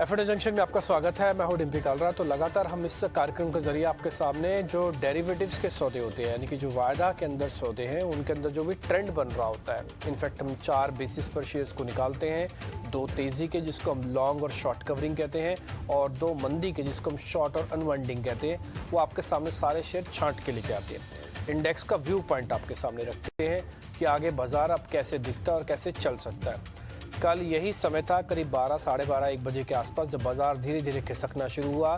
एफएडो junction में आपका स्वागत है। मैं हूं डिम्पी कालरा। तो लगातार हम इस कार्यक्रम के जरिए आपके सामने जो डेरिवेटिव्स के सौदे होते हैं, यानी कि जो वायदा के अंदर सौदे हैं, उनके अंदर जो भी ट्रेंड बन रहा होता है, इनफैक्ट हम 4 बेसिस पर शेयर्स को निकालते हैं। 2 तेज़ी के जिसको हम लॉन्ग और शॉर्ट कवरिंग कहते हैं, और 2 मंदी के जिसको हम शॉर्ट और अनवाइंडिंग कहते हैं। वो आपके सामने सारे शेयर छांट के लेके आते हैं। इंडेक्स का व्यू पॉइंट आपके सामने रखते हैं कि आगे बाजार अब कैसे दिखता है और कैसे चल सकता है। कल यही समय था, करीब 12, साढ़े 12, 1 बजे के आसपास, जब बाजार धीरे धीरे खिसकना शुरू हुआ।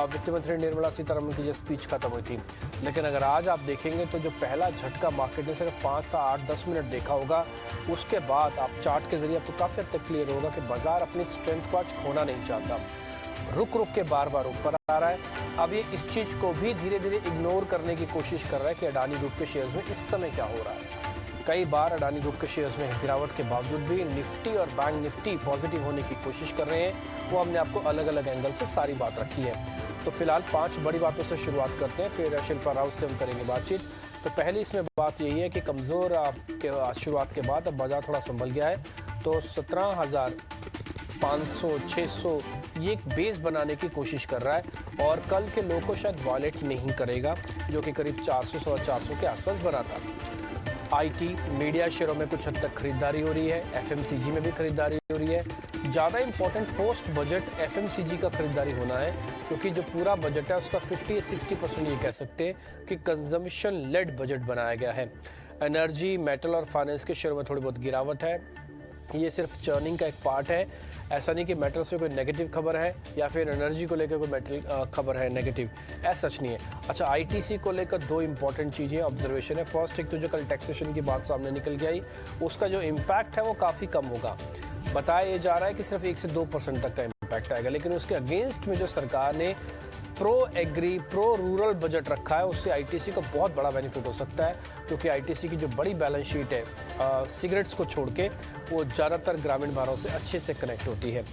वित्त मंत्री निर्मला सीतारमण की जो स्पीच खत्म हुई थी, लेकिन अगर आज आप देखेंगे तो जो पहला झटका मार्केट ने सिर्फ 5 से 8-10 मिनट देखा होगा, उसके बाद आप चार्ट के जरिए आपको काफ़ी हद तक क्लियर होगा कि बाजार अपनी स्ट्रेंथ को आज खोना नहीं चाहता। रुक रुक के बार बार ऊपर आ रहा है। अब ये इस चीज़ को भी धीरे धीरे इग्नोर करने की कोशिश कर रहा है कि अडानी ग्रुप के शेयर्स में इस समय क्या हो रहा है। कई बार अडानी ग्रुप के शेयर्स में गिरावट के बावजूद भी निफ्टी और बैंक निफ्टी पॉजिटिव होने की कोशिश कर रहे हैं। वो हमने आपको अलग अलग एंगल से सारी बात रखी है। तो फिलहाल 5 बड़ी बातों से शुरुआत करते हैं, फिर शिल्पा राउत से हम करेंगे बातचीत। तो पहली इसमें बात यही है कि कमज़ोर के शुरुआत के बाद अब बाजार थोड़ा संभल गया है। तो 17,500, 600 ये एक बेस बनाने की कोशिश कर रहा है, और कल के लो को शायद वॉलेट नहीं करेगा, जो कि करीब 400, 400 के आसपास बना था। आईटी मीडिया शेयरों में कुछ हद तक खरीदारी हो रही है, एफएमसीजी में भी खरीदारी हो रही है। ज़्यादा इंपॉर्टेंट पोस्ट बजट एफएमसीजी का खरीदारी होना है, क्योंकि जो पूरा बजट है उसका 50-60% ये कह सकते हैं कि कंजम्पशन लेड बजट बनाया गया है। एनर्जी, मेटल और फाइनेंस के शेयरों में थोड़ी बहुत गिरावट है। ये सिर्फ चर्निंग का एक पार्ट है, ऐसा नहीं कि मेटल्स पे कोई नेगेटिव खबर है या फिर एनर्जी को लेकर कोई मेटल खबर है नेगेटिव, ऐसा सच नहीं है। अच्छा, आईटीसी को लेकर 2 इंपॉर्टेंट चीज़ें ऑब्जर्वेशन है। फर्स्ट, एक तो जो कल टैक्सेशन की बात सामने निकल के आई, उसका जो इम्पैक्ट है वो काफ़ी कम होगा। बताया ये जा रहा है कि सिर्फ 1 से 2% तक का इम्पैक्ट आएगा, लेकिन उसके अगेंस्ट में जो सरकार ने pro agri, pro rural budget रखा है, उससे आईटीसी को बहुत बड़ा बेनिफिट हो सकता है, क्योंकि आईटीसी की जो बड़ी बैलेंस शीट है सिगरेट्स को छोड़ के, वो ज़्यादातर ग्रामीण भारों से अच्छे से कनेक्ट होती है।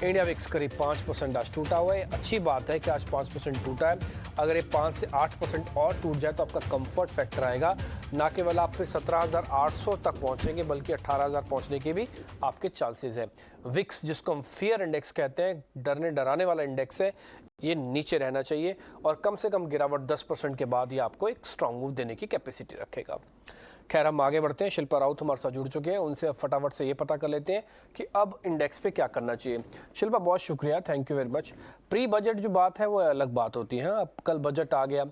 इंडिया विक्स करीब 5% आज टूटा हुआ है। अच्छी बात है कि आज 5% टूटा है। अगर ये 5 से 8% और टूट जाए तो आपका कंफर्ट फैक्टर आएगा, ना केवल आप फिर 17,800 तक पहुंचेंगे, बल्कि 18,000 पहुंचने के भी आपके चांसेस हैं। विक्स, जिसको हम फियर इंडेक्स कहते हैं, डरने डराने वाला इंडेक्स है, ये नीचे रहना चाहिए, और कम से कम गिरावट 10% के बाद ये आपको एक स्ट्रॉन्ग मूव देने की कैपेसिटी रखेगा। खैर, हम आगे बढ़ते हैं। शिल्पा राउत हमारे साथ जुड़ चुके हैं, उनसे फटाफट से ये पता कर लेते हैं कि अब इंडेक्स पे क्या करना चाहिए। शिल्पा, बहुत शुक्रिया, thank you very much. Pre budget जो बात है वो अलग बात होती है। अब कल बजट आ गया।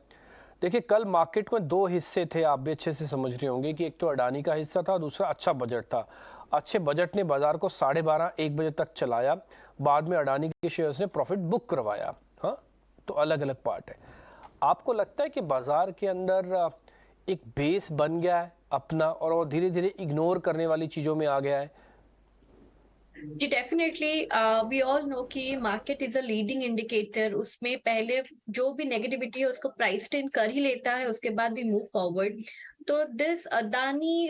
देखिए, कल मार्केट में 2 हिस्से थे, आप भी अच्छे से समझ रहे होंगे कि एक तो अडानी का हिस्सा था, दूसरा अच्छा बजट था। अच्छे बजट ने बाजार को 12:30, 1 बजे तक चलाया। बाद में अडानी के शेयर्स ने प्रॉफिट बुक करवाया। हाँ, तो अलग अलग पार्ट है। आपको लगता है कि बाजार के अंदर एक बेस बन गया है अपना, और वो धीरे धीरे इग्नोर करने वाली चीजों में आ गया है? जी डेफिनेटली, वी ऑल नो कि market is a leading indicator. उसमें पहले जो भी नेगेटिविटी है उसको प्राइस इन कर ही लेता है, उसके बाद भी मूव फॉरवर्ड। तो दिस अदानी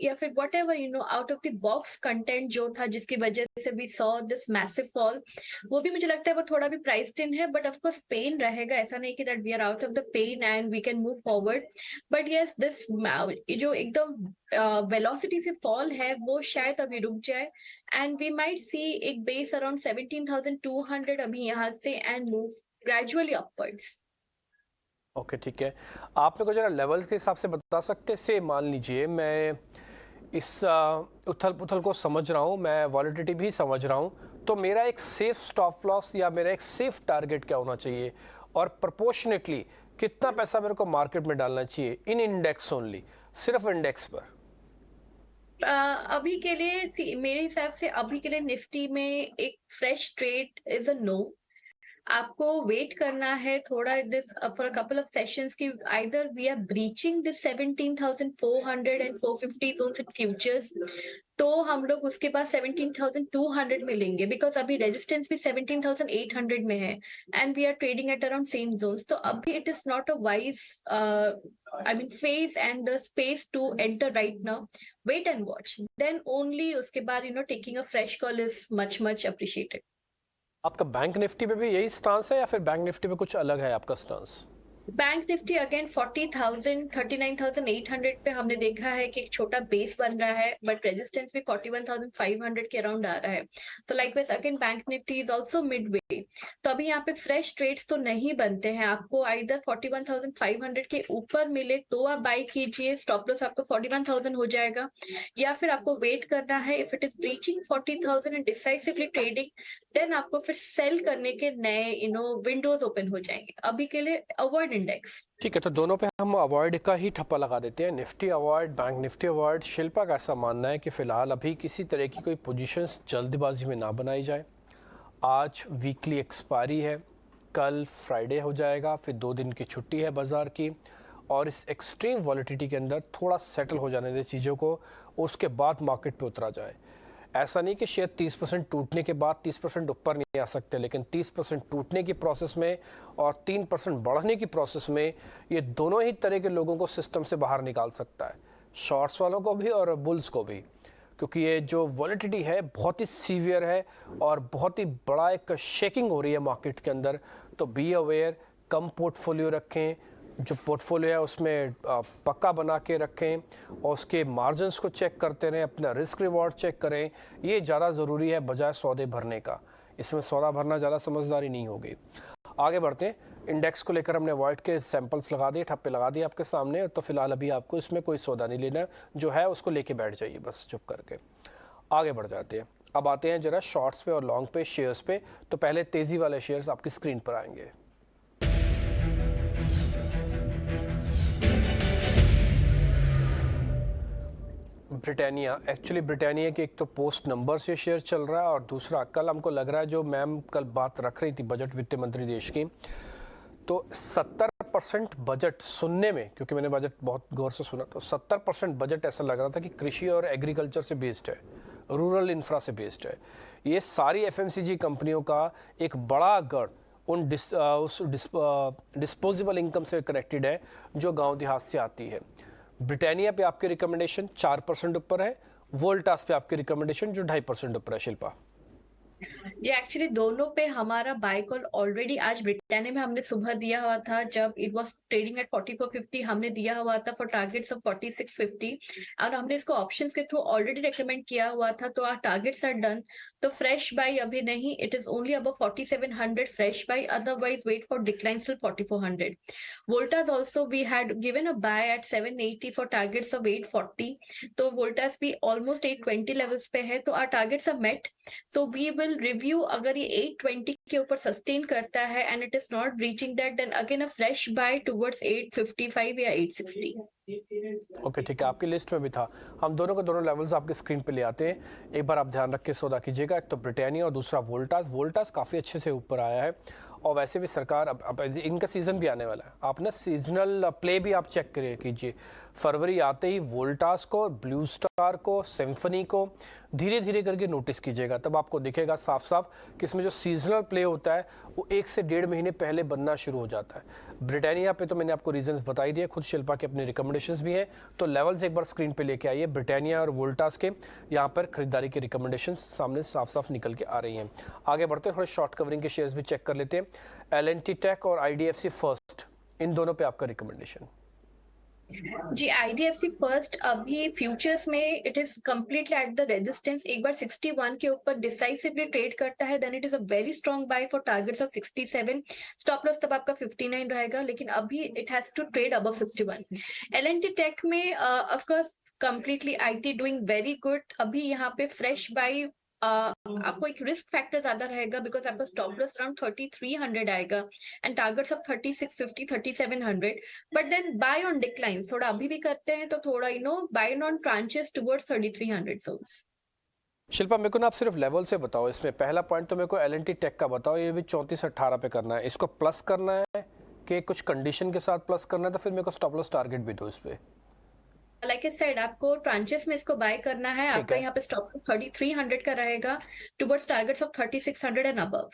या फिर whatever out of the box content जो था, जिसकी वजह से we saw this massive fall, वो भी मुझे लगता है वो थोड़ा भी प्राइस्ड इन है। बट ऑफकोर्स पेन रहेगा, ऐसा नहीं कि that we are out of the pain and we can move forward. But yes, this जो एकदम वेलोसिटी से फॉल है वो शायद अभी रुक जाए, एंड वी माइट सी एक बेस अराउंड 17,200 अभी यहाँ से, and move gradually upwards. Okay, ठीक है। आप मेरे को जरा लेवल के हिसाब से बता सकते से, मान लीजिए मैं इस उथल पुथल को समझ रहा हूँ, मैं वॉलेटिलिटी भी समझ रहा हूँ, तो मेरा एक सेफ स्टॉप लॉस या मेरा एक सेफ टारगेट क्या होना चाहिए, और प्रोपोर्शनेटली कितना पैसा मेरे को मार्केट में डालना चाहिए इन इंडेक्स ओनली, सिर्फ इंडेक्स पर? अभी के लिए मेरे हिसाब से अभी के लिए निफ्टी में एक fresh trade is a no. आपको वेट करना है थोड़ा, this for a couple of sessions की either we are breaching this 17,400 and 450 zones in futures, तो हम लोग उसके बाद 17,200 में लेंगे, बिकॉज अभी रेजिस्टेंस भी 17,800 में है, and we are trading at around same zones. तो अभी it is not a wise I mean phase and the space to enter right now. Wait and watch, then only उसके बाद taking a fresh call is much much appreciated. आपका bank Nifty पे भी यही stance है, या फिर bank Nifty पे कुछ अलग है आपका स्टांस? बैंक निफ्टी अगेन 40,000 39,800 पे हमने देखा है कि एक छोटा बेस बन रहा है, बट रेजिस्टेंस भी 41,500 के अराउंड आ रहा है। तो likewise again bank Nifty is also Midway. तो अभी यहाँ पे फ्रेश ट्रेड्स तो नहीं बनते हैं, आपको आइदर 41,500 के ऊपर मिले तो आप बाई कीजिए, स्टॉप लॉस आपका 41,000 हो जाएगा, या फिर आपको वेट करना है। If it is breaching 40,000 and decisively trading, then आपको फिर सेल करने के नए विंडोज ओपन हो जाएंगे। अभी के लिए अवॉइड इंडेक्स। ठीक है, तो दोनों पे हम अवॉइड का ही ठप्पा लगा देते हैं, Nifty avoid, bank Nifty avoid. Shilpa का ऐसा मानना है कि फिलहाल अभी किसी तरह की कोई पोजीशंस जल्दबाजी में ना बनाई जाए। आज वीकली एक्सपायरी है, कल फ्राइडे हो जाएगा, फिर 2 दिन की छुट्टी है बाज़ार की, और इस एक्सट्रीम वॉलेटिलिटी के अंदर थोड़ा सेटल हो जाने दे चीज़ों को, और उसके बाद मार्केट पे उतरा जाए। ऐसा नहीं कि शेयर 30% टूटने के बाद 30% ऊपर नहीं आ सकते, लेकिन 30% टूटने की प्रोसेस में और 3% बढ़ने की प्रोसेस में ये दोनों ही तरह के लोगों को सिस्टम से बाहर निकाल सकता है, शॉर्ट्स वालों को भी और बुल्स को भी, क्योंकि ये जो वॉलेटिलिटी है बहुत ही सीवियर है और बहुत ही बड़ा एक शेकिंग हो रही है मार्केट के अंदर। तो बी अवेयर, कम पोर्टफोलियो रखें, जो पोर्टफोलियो है उसमें पक्का बना के रखें, और उसके मार्जिन्स को चेक करते रहें, अपना रिस्क रिवॉर्ड चेक करें। ये ज़्यादा ज़रूरी है बजाय सौदे भरने का। इसमें सौदा भरना ज़्यादा समझदारी नहीं होगी। आगे बढ़ते हैं। इंडेक्स को लेकर हमने वाइट के सैंपल्स लगा दिए, ठप्पे लगा दिए आपके सामने। तो फिलहाल अभी आपको इसमें कोई सौदा नहीं लेना, जो है उसको लेके बैठ जाइए बस चुप करके। आगे बढ़ जाते हैं। अब आते हैं जरा शॉर्ट्स पे और लॉन्ग पे, शेयर्स पे। तो पहले तेज़ी वाले शेयर्स आपकी स्क्रीन पर आएंगे। ब्रिटानिया, एक्चुअली ब्रिटानिया के एक तो पोस्ट नंबर से शेयर चल रहा है, और दूसरा कल हमको लग रहा है, जो मैम कल बात रख रही थी बजट वित्त मंत्री देश की, तो 70% बजट सुनने में, क्योंकि मैंने बजट बहुत गौर से सुना, तो 70% बजट ऐसा लग रहा था कि कृषि और एग्रीकल्चर से बेस्ड है, रूरल इंफ्रा से बेस्ड है। ये सारी एफएमसीजी कंपनियों का एक बड़ा गढ़ उन डिस्पोजेबल इनकम से कनेक्टेड है जो गांव देहात से आती है। ब्रिटानिया पे आपकी रिकमेंडेशन 4% ऊपर है, वोल्टास पे आपकी रिकमेंडेशन जो 2.5% ऊपर है। शिल्पा जी एक्चुअली दोनों पे हमारा बाय कॉल ऑलरेडी आज ब्रिटानिया में हमने सुबह दिया हुआ था, जब इट वाज ट्रेडिंग एट 4450 हमने दिया हुआ था फॉर टारगेट्स ऑफ 4650, और हमने इसको ऑप्शंस के थ्रू ऑलरेडी रेकमेंड किया हुआ था, तो आवर टारगेट्स आर डन। तो फ्रेश बाय अभी नहीं, it is only above 4700 fresh buy, otherwise wait for declines till 4400। Voltas also we had given a buy at 780 for targets of 840, तो वोल्टास भी ऑलमोस्ट 820 लेवल्स पे है, तो our targets are met. So we will review, अगर ये 820 के ऊपर sustain करता है and it is not reaching that, then again a fresh buy towards 855 या 860। ओके, ठीक है, आपकी लिस्ट में भी था। हम दोनों के दोनों लेवल्स आपके स्क्रीन पे ले आते हैं, एक बार आप ध्यान रख के सौदा कीजिएगा। एक तो ब्रिटानिया और दूसरा वोल्टास। वोल्टास काफ़ी अच्छे से ऊपर आया है, और वैसे भी सरकार अब इनका सीज़न भी आने वाला है। आप ना सीजनल प्ले भी आप चेक करिए कीजिए। फरवरी आते ही वोल्टास को, ब्लू स्टार को, सिम्फनी को धीरे धीरे करके नोटिस कीजिएगा, तब आपको दिखेगा साफ साफ कि इसमें जो सीजनल प्ले होता है वो 1 से 1.5 महीने पहले बनना शुरू हो जाता है। ब्रिटानिया पे तो मैंने आपको रीजंस बताई दिए, खुद शिल्पा के अपने रिकमेंडेशंस भी हैं, तो लेवल्स एक बार स्क्रीन पे लेके आइए। ब्रिटानिया और वोल्टास के यहाँ पर खरीदारी के रिकमेंडेशंस सामने साफ साफ निकल के आ रही हैं। आगे बढ़ते हैं, थोड़े शॉर्ट कवरिंग के शेयर्स भी चेक कर लेते हैं। L&T टेक और IDFC फर्स्ट, इन दोनों पे आपका रिकमेंडेशन। जी IDFC फर्स्ट अभी फ्यूचर्स में it is completely at the resistance. एक बार 61 के ऊपर डिसाइसिवली ट्रेड करता है, then it is a very strong buy for targets of 67। Stop loss तब आपका 59 रहेगा, लेकिन अभी it has to trade above 61। L&T tech में of course completely IT doing very good. अभी यहाँ पे फ्रेश बाय आपको एक रिस्क फैक्टर ज्यादा रहेगा, बिकॉज आपका स्टॉप लॉस अराउंड 3300 आएगा and targets of 3650 3700, but then buy on decline. थोड़ा अभी भी करते हैं तो थोड़ा buy on tranches towards 3300 zones. Shilpa, मेरे को ना आप सिर्फ लेवल से बताओ। इसमें पहला पॉइंट तो मेरे को L&T टेक का बताओ, ये भी 3418 पे करना है, इसको प्लस करना है कि कुछ कंडीशन के साथ प्लस करना है, तो फिर मेरे को स्टॉप लॉस टारगेट भी दो इस पे। लाइक आई सेड, आपको ट्रांचेस में इसको बाय करना है। आपका यहाँ पे स्टॉप लॉस 3300 का रहेगा towards targets of 3600 and above.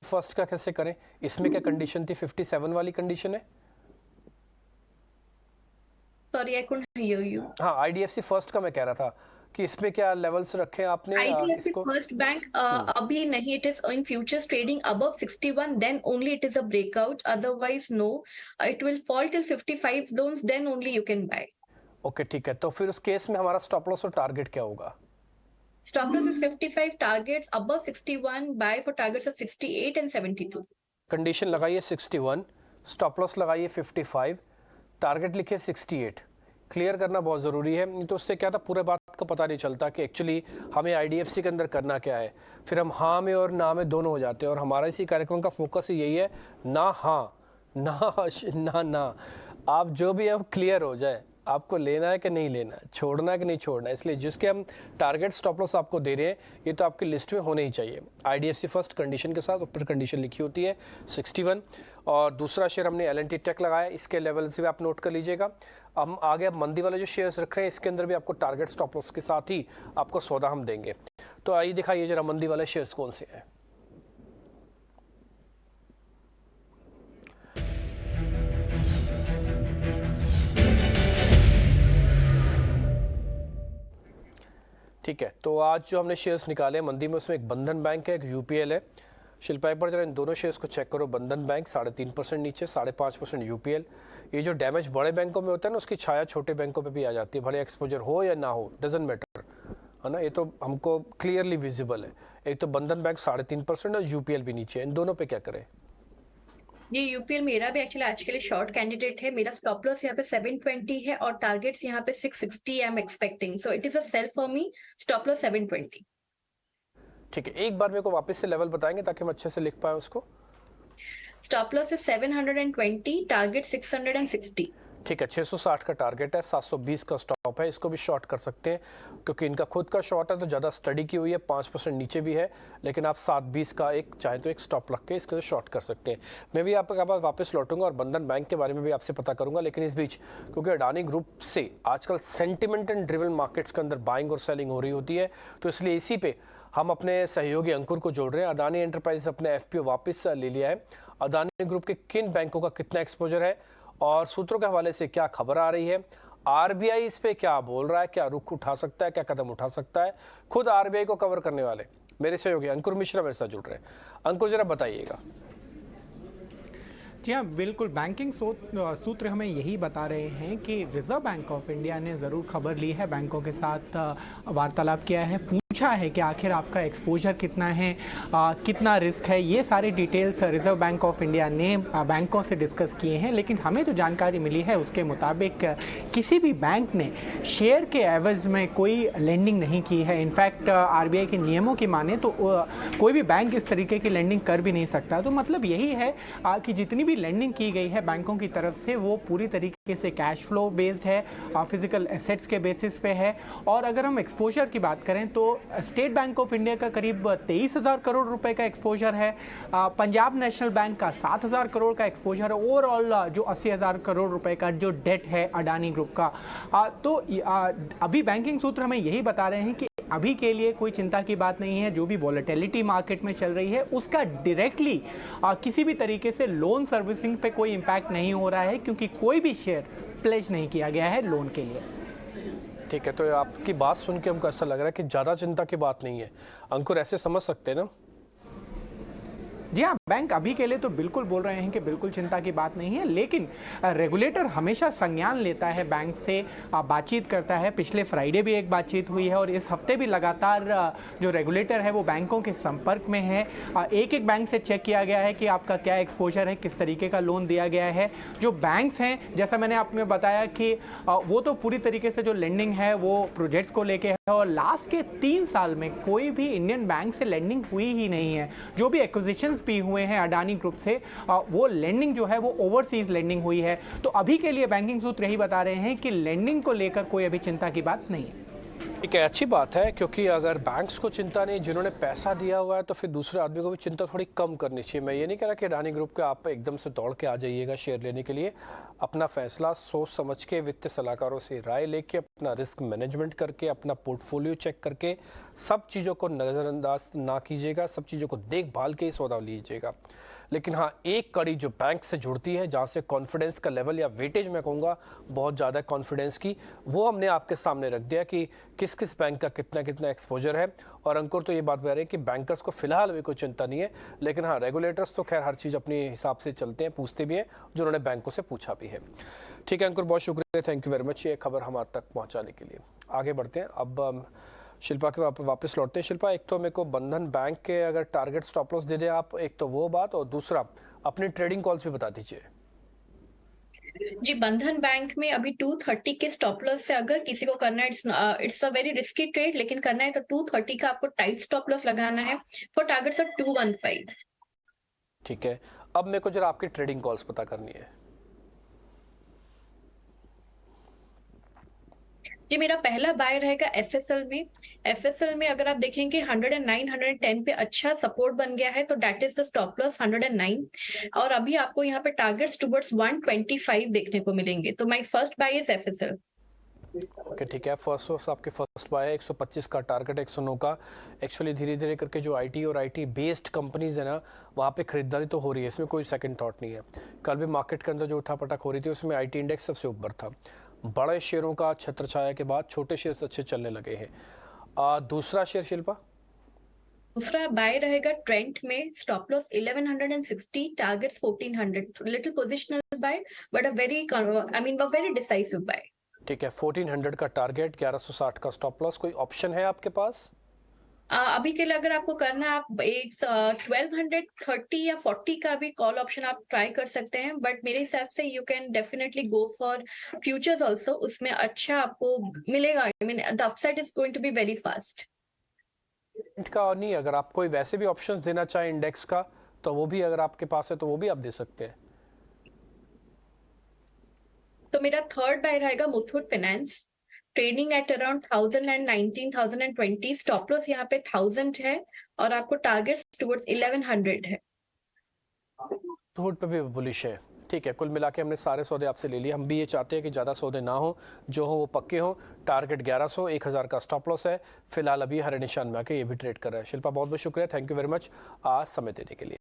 First का कैसे करें? इसमें क्या कंडीशन थी? 57 वाली कंडीशन है। Sorry I couldn't hear you. हाँ, IDFC फर्स्ट का मैं कह रहा था कि इसमें क्या लेवल्स रखे हैं आपने IDFC इसको? फर्स्ट बैंक अभी नहीं, it is in futures trading above 61, then only it is a breakout, otherwise no, it will fall till 55 zones, then only you can buy. Okay ठीक है, तो फिर उस केस में हमारा स्टॉप लॉस और टारगेट क्या होगा? Stop loss is 55, targets above 61, buy for targets of 68 and 72. Condition लगाइए 61, स्टॉप लॉस लगाइए 55, टारगेट लिखिए 68। क्लियर करना बहुत ज़रूरी है, नहीं तो उससे क्या था, पूरे बात का पता नहीं चलता कि एक्चुअली हमें आईडीएफसी के अंदर करना क्या है। फिर हम हाँ में और ना में दोनों हो जाते हैं, और हमारा इसी कार्यक्रम का फोकस ही यही है, ना हाँ ना ना। आप जो भी अब क्लियर हो जाए, आपको लेना है कि नहीं लेना है, छोड़ना है कि नहीं छोड़ना है। इसलिए जिसके हम टारगेट स्टॉप लॉस आपको दे रहे हैं, ये तो आपकी लिस्ट में होने ही चाहिए। आईडीएफसी फर्स्ट कंडीशन के साथ, ऊपर कंडीशन लिखी होती है 61, और दूसरा शेयर हमने एल&टी टेक लगाया, इसके लेवल से भी आप नोट कर लीजिएगा। हम आगे अब मंदी वाले जो शेयर्स रख रहे हैं, इसके अंदर भी आपको टारगेट स्टॉप लॉस के साथ ही आपको सौदा हम देंगे। तो आइए दिखाइए जरा मंदी वाले शेयर्स कौन से हैं। ठीक है, तो आज जो हमने शेयर्स निकाले हैं मंदी में, उसमें एक बंधन बैंक है, एक यूपीएल है। शिल्पा एक बार जरा इन दोनों शेयर्स को चेक करो। बंधन बैंक 3.5% नीचे, 5.5% यूपीएल। ये जो डैमेज बड़े बैंकों में होता है ना, उसकी छाया छोटे बैंकों पे भी आ जाती है, भले एक्सपोजर हो या ना हो, डजंट मैटर, है ना। ये तो हमको क्लियरली विजिबल है। एक तो बंधन बैंक 3.5% और यूपीएल भी नीचे है, इन दोनों पे क्या करें? ये यूपीएल मेरा भी एक्चुअली आज के लिए शॉर्ट कैंडिडेट है। मेरा स्टॉप लॉस यहाँ पे 720 है और टारगेट्स यहाँ पे 660 I am expecting, so it is a sell for me. Stop loss 720। ठीक है, एक बार मेरे को वापस से लेवल बताएंगे ताकि हम अच्छे से लिख पाए उसको। Stop loss is 720, target 660। ठीक है, 660 का टारगेट है, 720 का स्टॉप है। इसको भी शॉर्ट कर सकते हैं क्योंकि इनका खुद का शॉर्ट है, तो ज़्यादा स्टडी की हुई है, 5% नीचे भी है, लेकिन आप 720 का एक चाहे तो एक स्टॉप रख के इसको शॉर्ट कर सकते हैं। मैं भी आपके पास वापस लौटूंगा और बंधन बैंक के बारे में भी आपसे पता करूंगा, लेकिन इस बीच क्योंकि अडानी ग्रुप से आजकल सेंटिमेंट एंड ड्रिवन मार्केट्स के अंदर बाइंग और सेलिंग हो रही होती है, तो इसलिए इसी पे हम अपने सहयोगी अंकुर को जोड़ रहे हैं। अडानी एंटरप्राइज अपने एफपीओ वापस ले लिया है। अडानी ग्रुप के किन बैंकों का कितना एक्सपोजर है और सूत्रों के हवाले से क्या खबर आ रही है, आरबीआई इस पे क्या बोल रहा है, क्या रुख उठा सकता है, क्या कदम उठा सकता है, खुद आरबीआई को कवर करने वाले मेरे सहयोगी अंकुर मिश्रा मेरे साथ जुड़ रहे हैं। अंकुर जरा बताइएगा। जी हाँ, बिल्कुल। बैंकिंग सूत्र हमें यही बता रहे हैं कि रिजर्व बैंक ऑफ इंडिया ने ज़रूर खबर ली है, बैंकों के साथ वार्तालाप किया है, पूछा है कि आखिर आपका एक्सपोजर कितना है, कितना रिस्क है। ये सारी details reserve bank of India ने बैंकों से डिस्कस किए हैं। लेकिन हमें जो जानकारी मिली है उसके मुताबिक किसी भी बैंक ने शेयर के एवज में कोई लेंडिंग नहीं की है। इनफैक्ट आरबीआई के नियमों की माने तो कोई भी बैंक इस तरीके की लेंडिंग कर भी नहीं सकता। तो मतलब यही है कि जितनी भी लेंडिंग की गई है बैंकों की तरफ से, वो पूरी तरीके से कैश फ्लो बेस्ड है, फिजिकल एसेट्स के बेसिस पे है। और अगर हम एक्सपोजर की बात करें तो स्टेट बैंक ऑफ इंडिया का करीब 23,000 करोड़ रुपए का एक्सपोजर है, पंजाब नेशनल बैंक का 7,000 करोड़ का एक्सपोजर है, ओवरऑल जो 80,000 करोड़ रुपए का जो डेट है अडानी ग्रुप का। तो अभी बैंकिंग सूत्र हमें यही बता रहे हैं कि अभी के लिए कोई चिंता की बात नहीं है। जो भी वॉलेटिलिटी मार्केट में चल रही है उसका डायरेक्टली किसी भी तरीके से लोन सर्विसिंग पे कोई इम्पैक्ट नहीं हो रहा है, क्योंकि कोई भी शेयर प्लेज नहीं किया गया है लोन के लिए। ठीक है, तो आपकी बात सुन के हमको ऐसा लग रहा है कि ज़्यादा चिंता की बात नहीं है। अंकुर ऐसे समझ सकते हैं ना? जी हाँ, बैंक अभी के लिए तो बिल्कुल बोल रहे हैं कि बिल्कुल चिंता की बात नहीं है, लेकिन रेगुलेटर हमेशा संज्ञान लेता है, बैंक से बातचीत करता है। पिछले फ्राइडे भी एक बातचीत हुई है और इस हफ्ते भी लगातार जो रेगुलेटर है वो बैंकों के संपर्क में है। एक एक बैंक से चेक किया गया है कि आपका क्या एक्सपोजर है, किस तरीके का लोन दिया गया है। जो बैंक्स हैं, जैसा मैंने आपने बताया कि वो तो पूरी तरीके से जो लेंडिंग है वो प्रोजेक्ट्स को लेके है, और लास्ट के 3 साल में कोई भी इंडियन बैंक से लेंडिंग हुई ही नहीं है। जो भी एक्विजिशंस भी हुए हैं अडानी ग्रुप से, वो लेंडिंग जो है वो ओवरसीज लेंडिंग हुई है। तो अभी के लिए बैंकिंग सूत्र यही बता रहे हैं कि लेंडिंग को लेकर कोई अभी चिंता की बात नहीं है। ठीक है, अच्छी बात है, क्योंकि अगर बैंक्स को चिंता नहीं, जिन्होंने पैसा दिया हुआ है, तो फिर दूसरे आदमी को भी चिंता थोड़ी कम करनी चाहिए। मैं ये नहीं कह रहा कि अडानी ग्रुप के आप एकदम से दौड़ के आ जाइएगा शेयर लेने के लिए। अपना फैसला सोच समझ के, वित्तीय सलाहकारों से राय लेके, अपना रिस्क मैनेजमेंट करके, अपना पोर्टफोलियो चेक करके, सब चीज़ों को नज़रअंदाज ना कीजिएगा, सब चीज़ों को देखभाल के ही सौदा लीजिएगा। लेकिन हाँ, एक कड़ी जो बैंक से जुड़ती है, जहाँ से कॉन्फिडेंस का लेवल या वेटेज मैं कहूँगा बहुत ज़्यादा कॉन्फिडेंस की, वो हमने आपके सामने रख दिया कि किस किस बैंक का कितना कितना एक्सपोजर है। और अंकुर तो ये बात कह रहे हैं कि बैंकर्स को फिलहाल अभी कोई चिंता नहीं है, लेकिन हाँ, रेगुलेटर्स तो खैर हर चीज़ अपने हिसाब से चलते हैं, पूछते भी हैं, जो उन्होंने बैंकों से पूछा भी है। ठीक है अंकुर, बहुत शुक्रिया, थैंक यू वेरी मच ये खबर हमारे तक पहुँचाने के लिए। आगे बढ़ते हैं, अब शिल्पा के वापस लौटते हैं। शिल्पा, एक तो मेरे को बंधन बैंक के अगर टारगेट स्टॉप लॉस दे दे आप, एक तो वो बात, और दूसरा अपनी ट्रेडिंग कॉल्स भी बता दीजिए। जी, बंधन बैंक में अभी 230 के स्टॉप लॉस से अगर किसी को करना है, it's a very risky trade, लेकिन करना है तो 230 का आपको टाइट स्टॉप लॉस लगाना है फॉर टारगेट्स ऑफ 215। ठीक है, अब मेरे को जरा आपकी ट्रेडिंग कॉल्स पता करनी है। जी, मेरा पहला बाय रहेगा एफएसएल में। एफएसएल में अगर आप देखेंगे 109 110 पे अच्छा सपोर्ट बन गया है, तो that is the stop loss 109। और अभी आपको यहाँ पे टारगेट्स टुवर्ड्स 125 देखने को मिलेंगे, तो my first by is FSL. Okay ठीक है, फर्स्ट आपके फर्स्ट बाय है 125 का टारगेट, 109 का। एक्चुअली धीरे धीरे करके जो आईटी और आईटी बेस्ड कंपनीज है ना, वहाँ पे खरीदारी तो हो रही है, इसमें कोई सेकंड थॉट नहीं है। कल भी मार्केट के अंदर जो उठापटक हो रही थी, उसमें आईटी इंडेक्स सबसे ऊपर था। बड़े शेयरों का छत्र छाया के बाद छोटे शेयर अच्छे चलने लगे हैं। दूसरा शेयर शिल्पा? दूसरा बाय रहेगा ट्रेंट में, stop loss 1160, targets 1400। Little positional buy but a very decisive buy. ठीक है, 1400 का टारगेट, 1160 का स्टॉप लॉस। कोई ऑप्शन है आपके पास? अभी के लिए अगर आपको करना है, आप एक 1230 या 40 का भी कॉल ऑप्शन आप ट्राई कर सकते हैं, बट मेरे हिसाब से you can definitely go for futures also, उसमें अच्छा आपको मिलेगा। I mean the upside is going to be very fast. का और नहीं, अगर आप कोई वैसे भी ऑप्शंस देना चाहें इंडेक्स का, तो वो भी अगर आपके पास है तो वो भी आप दे सकते हैं। तो मेरा थर्ड बाय रहेगा Muthoot finance, trading at around 1019 1020, stop loss यहाँ पे 1000 है और आपको टारगेट्स टुवर्ड्स 1100 है। मुथूट पे भी बुलिश है। ठीक है, कुल मिला के हमने सारे सौदे आपसे ले लिए। हम भी ये चाहते हैं कि ज़्यादा सौदे ना हो, जो हो वो पक्के हो। टारगेट 1100, 1000 का स्टॉप लॉस है फिलहाल, अभी हरे निशान में आके ये भी ट्रेड कर रहा है। शिल्पा, बहुत बहुत शुक्रिया, थैंक यू वेरी मच आज समय देने के लिए।